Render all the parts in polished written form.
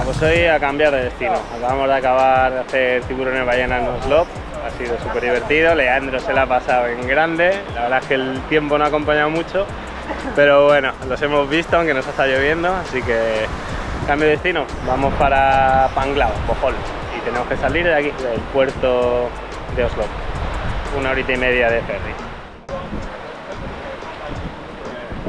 Bueno, pues hoy a cambiar de destino. Acabamos de acabar de hacer tiburones ballenas en Oslo. Ha sido súper divertido. Leandro se la ha pasado en grande. La verdad es que el tiempo no ha acompañado mucho, pero bueno, los hemos visto aunque nos está lloviendo, así que cambio de destino. Vamos para Panglao, Bohol, y tenemos que salir de aquí, del puerto de Oslo. 1 horita y media de ferry.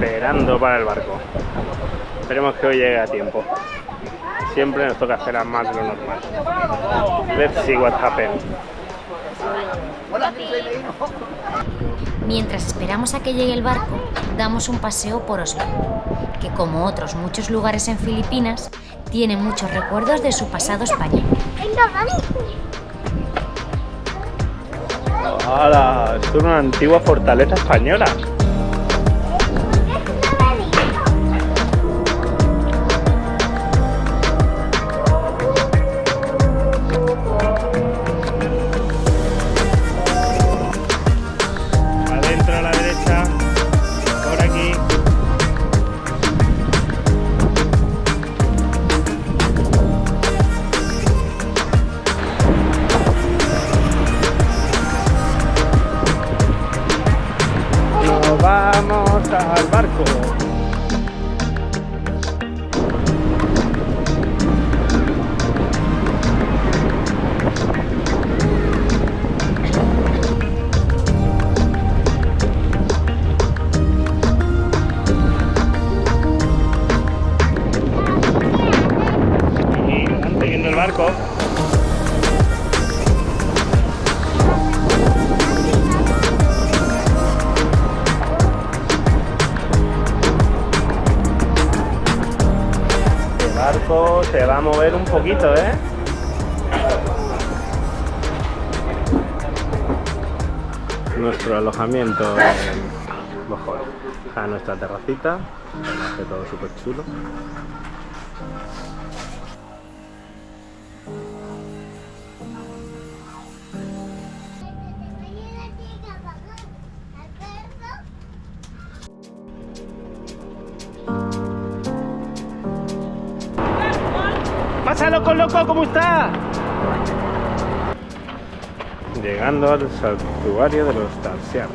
Esperando para el barco. Esperemos que hoy llegue a tiempo. Siempre nos toca esperar más de lo normal. Let's see what happens. Mientras esperamos a que llegue el barco, damos un paseo por Oslo, que como otros muchos lugares en Filipinas, tiene muchos recuerdos de su pasado español. ¡Hala! Esto es una antigua fortaleza española. Adentro a la derecha, por aquí. Nos vamos al barco. Y adelante viendo el barco. El barco se va a mover un poquito, ¿eh? Nuestro alojamiento en Bohol. A nuestra terracita, hace todo súper chulo. ¡Pásalo con loco! ¿Cómo está? Llegando al santuario de los Tarsier.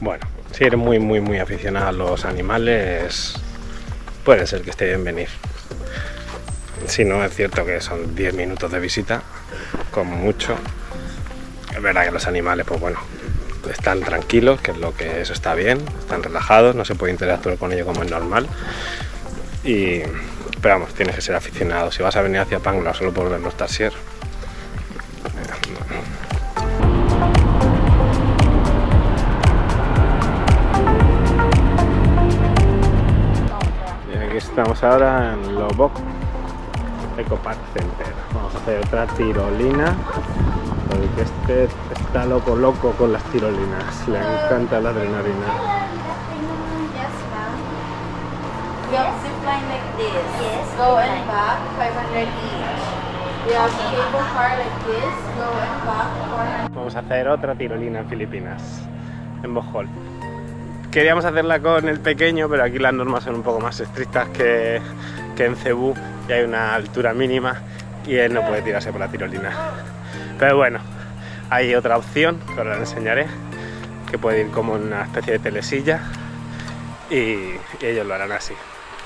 Bueno, si eres muy aficionado a los animales, puede ser que esté bien venir. Si no, es cierto que son 10 minutos de visita, como mucho. Es verdad que los animales, pues bueno, están tranquilos, que es lo que eso está bien, están relajados, no se puede interactuar con ellos como es normal. Pero vamos, tienes que ser aficionado. Si vas a venir hacia Panglao solo por ver los Tarsier, estamos ahora en Lobok Eco Park Center. Vamos a hacer otra tirolina, porque este está loco con las tirolinas, le encanta la adrenalina. We have zipline like this. Yes. Go and back, 500 each. We have cable car like this. Go and back, 400. Vamos a hacer otra tirolina en Filipinas, en Bohol. Queríamos hacerla con el pequeño, pero aquí las normas son un poco más estrictas que en Cebú, y hay una altura mínima y él no puede tirarse por la tirolina. Pero bueno, hay otra opción que ahora les enseñaré, que puede ir como en una especie de telesilla y ellos lo harán así.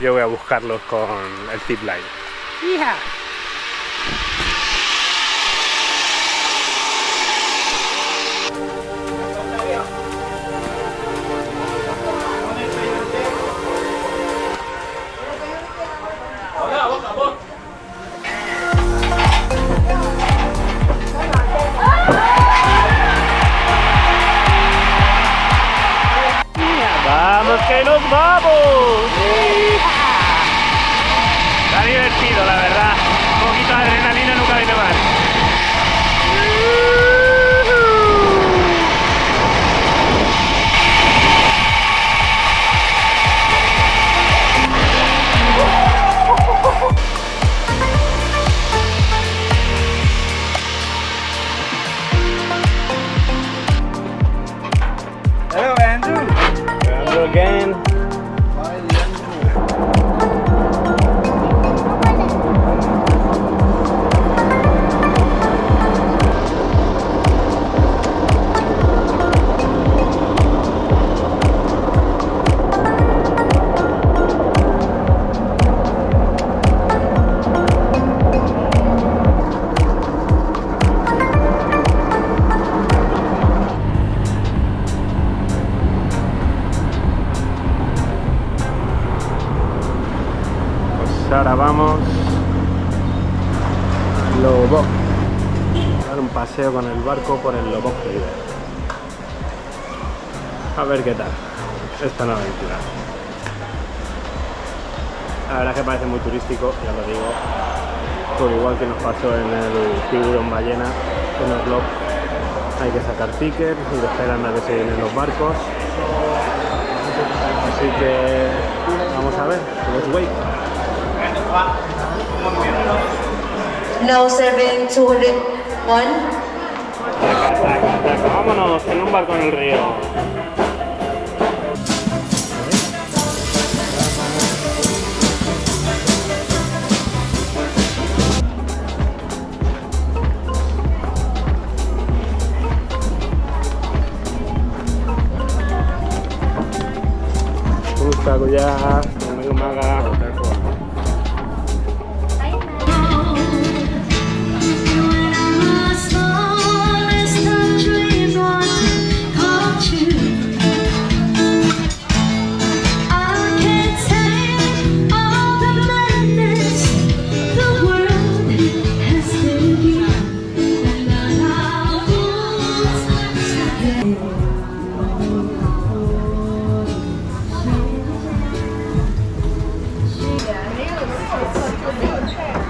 yo voy a buscarlos con el zipline. ¡Hija! ¡Vamos que nos vamos! Está divertido, la verdad. Un poquito de adrenalina nunca viene mal. Hello, Andrew. Andrew again. Ahora vamos al Lobok, a dar un paseo con el barco por el Lobok River. A ver qué tal esta nueva aventura. La verdad es que parece muy turístico, ya lo digo, por igual que nos pasó en el Tiburón Ballena, en el Lobok hay que sacar tickets y esperan a que se llenen los barcos. Así que vamos a ver, let's wait. No serving 201. Vámonos en un barco en el río. Gusta ya, amigo Maga.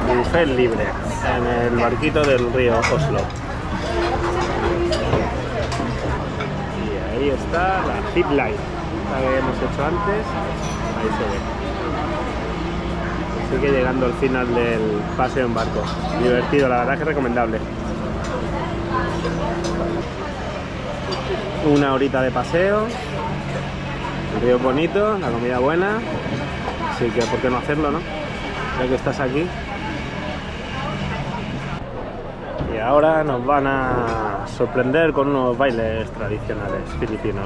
Buffet libre en el barquito del río Oslo. Y ahí está la zipline, la que hemos hecho antes, ahí se ve. Así que llegando al final del paseo en barco. Divertido, la verdad es que recomendable. Una horita de paseo, el río bonito, la comida buena, así que ¿por qué no hacerlo, no? Ya que estás aquí. Y ahora nos van a sorprender con unos bailes tradicionales filipinos.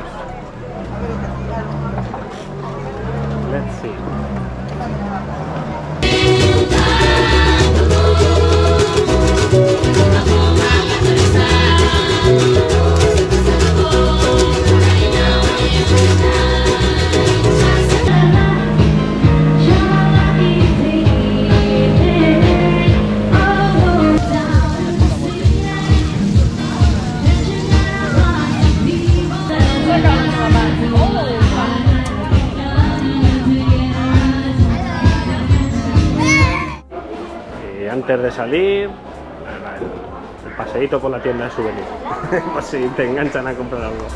Let's see. Antes de salir, el paseíto por la tienda de souvenirs, por si te enganchan a comprar algo.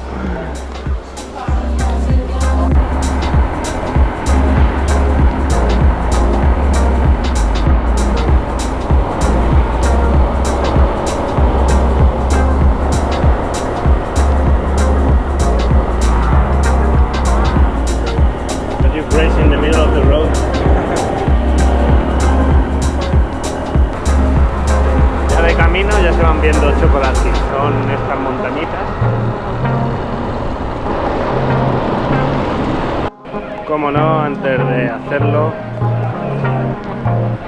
Are you crazy in the middle of the road? De camino ya se van viendo chocolates, son estas montañitas como no, antes de hacerlo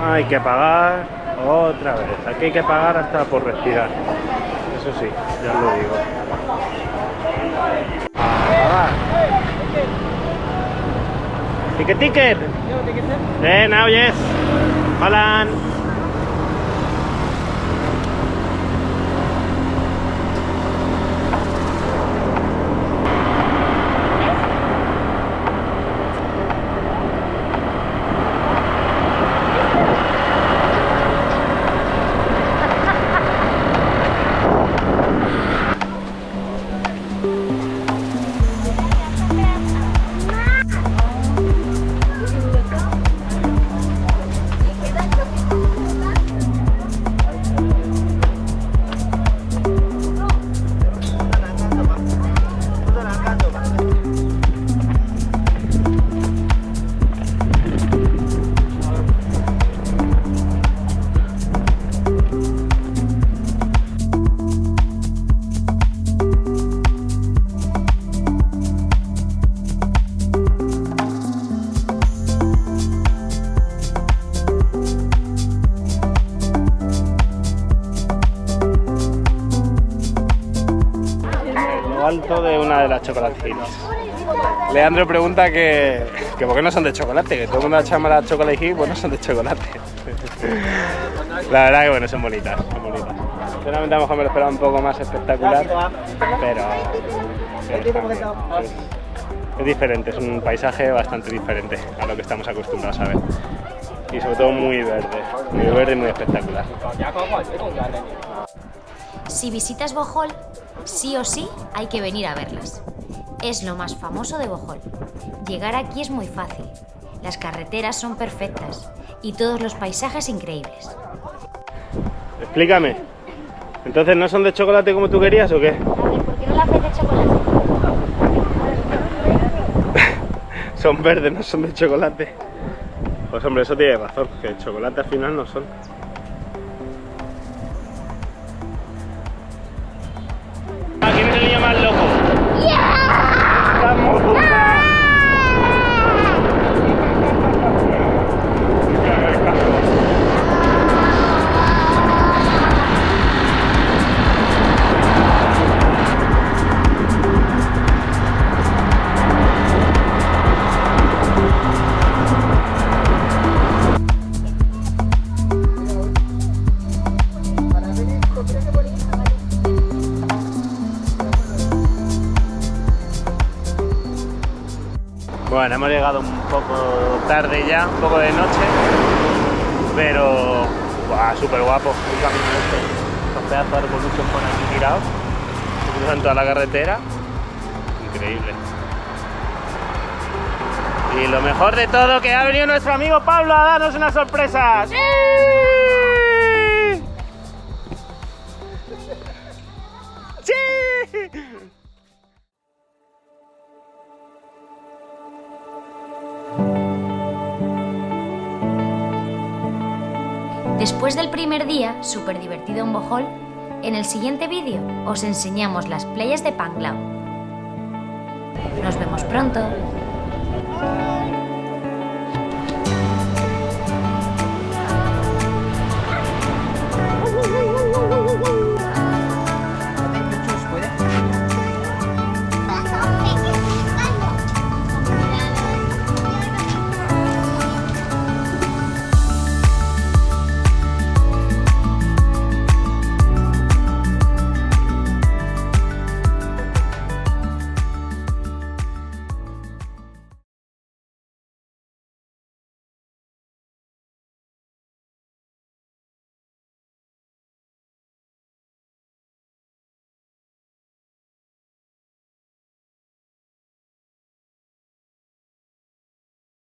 hay que pagar otra vez. Aquí hay que pagar hasta por respirar. Eso sí, ya os lo digo. Ticket. Now yes. Holland. Alto de una de las chocolatinas. Leandro pregunta que por qué no son de chocolate, que todo el mundo las llama chocolate y pues no son de chocolate. La verdad que bueno, son bonitas, son bonitas. Sinceramente a lo mejor me lo esperaba un poco más espectacular, pero es diferente, es un paisaje bastante diferente a lo que estamos acostumbrados a ver. Y sobre todo muy verde y muy espectacular. Si visitas Bohol, sí o sí hay que venir a verlas. Es lo más famoso de Bohol. Llegar aquí es muy fácil. Las carreteras son perfectas y todos los paisajes increíbles. Explícame. ¿Entonces no son de chocolate como tú querías o qué? A ver, ¿por qué no las ves de chocolate? Son verdes, no son de chocolate. Pues hombre, eso tiene razón, que el chocolate al final no son. ¿Quién es el niño más loco? ¡Estamos! Bueno, hemos llegado un poco tarde ya, un poco de noche, pero súper guapo el camino este. Estos pedazos de arboluchos por aquí tirados, que cruzan toda la carretera, increíble. Y lo mejor de todo, que ha venido nuestro amigo Pablo a darnos unas sorpresas. ¡Sí! ¡Sí! Después del primer día, súper divertido en Bohol, en el siguiente vídeo os enseñamos las playas de Panglao. Nos vemos pronto.